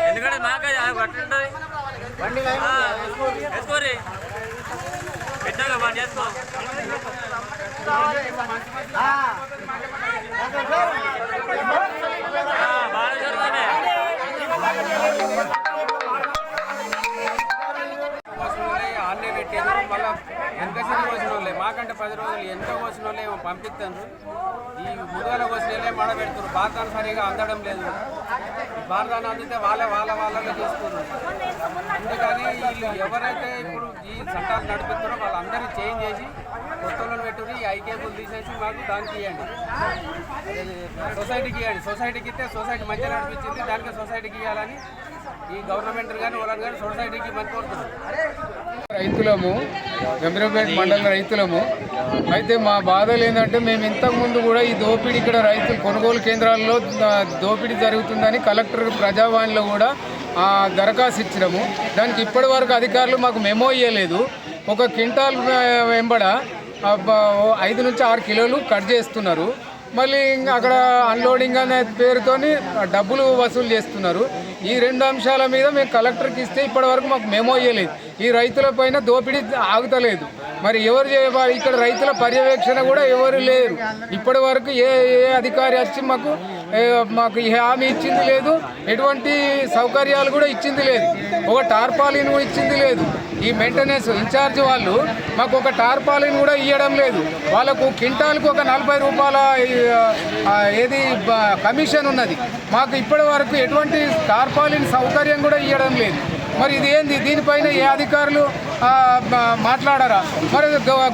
ఎందుకంటే మాకే పట్టుంటుంది వేసుకోరి పెట్టాక బండి వేసుకో బాగా జరుగుతుంది ఆన్లైన్ పెట్టారు మళ్ళీ ఎంతసేపు కోసిన వాళ్ళే మాకంటే 10 రోజులు ఎంతో కోసిన వాళ్ళే పంపిస్తారు. ఈ ముందుగా కోసిన వాళ్ళే మడ పెడుతున్నారు. భారతాన్ని సరిగా అందడం లేదు. భారతాన్ని అందితే వాళ్ళలో చేస్తున్నారు. అందుకని వీళ్ళు ఎవరైతే ఇప్పుడు ఈ చట్టాలు నడిపిస్తారో వాళ్ళందరినీ చేంజ్ చేసి కొత్తలను పెట్టుకుని ఈ ఐకేబుల్ తీసేసి మాకు దానికి ఇవ్వండి, సొసైటీకి ఇవ్వండి. సొసైటీకి ఇస్తే సొసైటీ మంచిగా నడిపించింది, దానికి సొసైటీకి ఇవ్వాలని ఈ గవర్నమెంట్ కానీ వాళ్ళని కానీ సొసైటీకి మంచి కోరుతున్నారు. రైతులము గంభీరపేట మండల రైతులము. అయితే మా బాధలు ఏంటంటే మేము ఇంతకుముందు కూడా ఈ దోపిడీ ఇక్కడ రైతులు కొనుగోలు కేంద్రాల్లో దోపిడీ జరుగుతుందని కలెక్టర్ ప్రజావాణిలో కూడా దరఖాస్తు ఇచ్చినాము. దానికి ఇప్పటి వరకు అధికారులు మాకు మెమో ఇవ్వలేదు. ఒక క్వింటాల్ వెంబడ 5 నుంచి 6 కిలోలు కట్ చేస్తున్నారు. మళ్ళీ అక్కడ అన్లోడింగ్ అనే పేరుతోని డబ్బులు వసూలు చేస్తున్నారు. ఈ 2 అంశాల మీద మేము కలెక్టర్కి ఇస్తే ఇప్పటివరకు మాకు మెమో ఇవ్వలేదు. ఈ రైతుల పైన దోపిడీ ఆగుతలేదు. మరి ఎవరు చేయాలి? ఇక్కడ రైతుల పర్యవేక్షణ కూడా ఎవరు లేరు. ఇప్పటి వరకు ఏ అధికారి వచ్చి మాకు హామీ ఇచ్చింది లేదు, ఎటువంటి సౌకర్యాలు కూడా ఇచ్చింది లేదు. ఒక టార్పాలిన్ కూడా ఇచ్చింది లేదు. ఈ మెయింటెనెన్స్ ఇన్ఛార్జ్ వాళ్ళు మాకు ఒక టార్పాలిన్ కూడా ఇవ్వడం లేదు. వాళ్ళకు క్వింటాల్కు ఒక 40 రూపాయల ఏది కమిషన్ ఉన్నది. మాకు ఇప్పటి వరకు ఎటువంటి టార్పాలిన్ సౌకర్యం కూడా ఇవ్వడం లేదు. మరి ఇది ఏంది? దీనిపైన ఏ అధికారులు మాట్లాడారా? మరి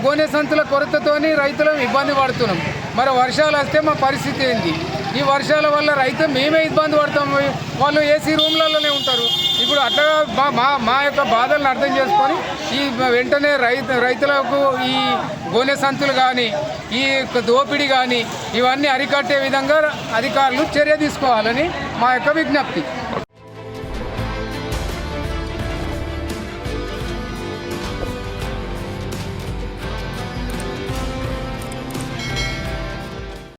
గోనె సంచుల కొరతతోని రైతులం ఇబ్బంది పడుతున్నాం. మరి వర్షాలు వస్తే మా పరిస్థితి ఏంది? ఈ వర్షాల వల్ల రైతు మేమే ఇబ్బంది పడతాం. వాళ్ళు ఏసీ రూమ్లలోనే ఉంటారు. ఇప్పుడు అట్లా మా యొక్క బాధలను అర్థం చేసుకొని ఈ వెంటనే రైతులకు ఈ గోనె సంచులు కానీ ఈ దోపిడీ కానీ ఇవన్నీ అరికట్టే విధంగా అధికారులు చర్య తీసుకోవాలని మా యొక్క విజ్ఞప్తి.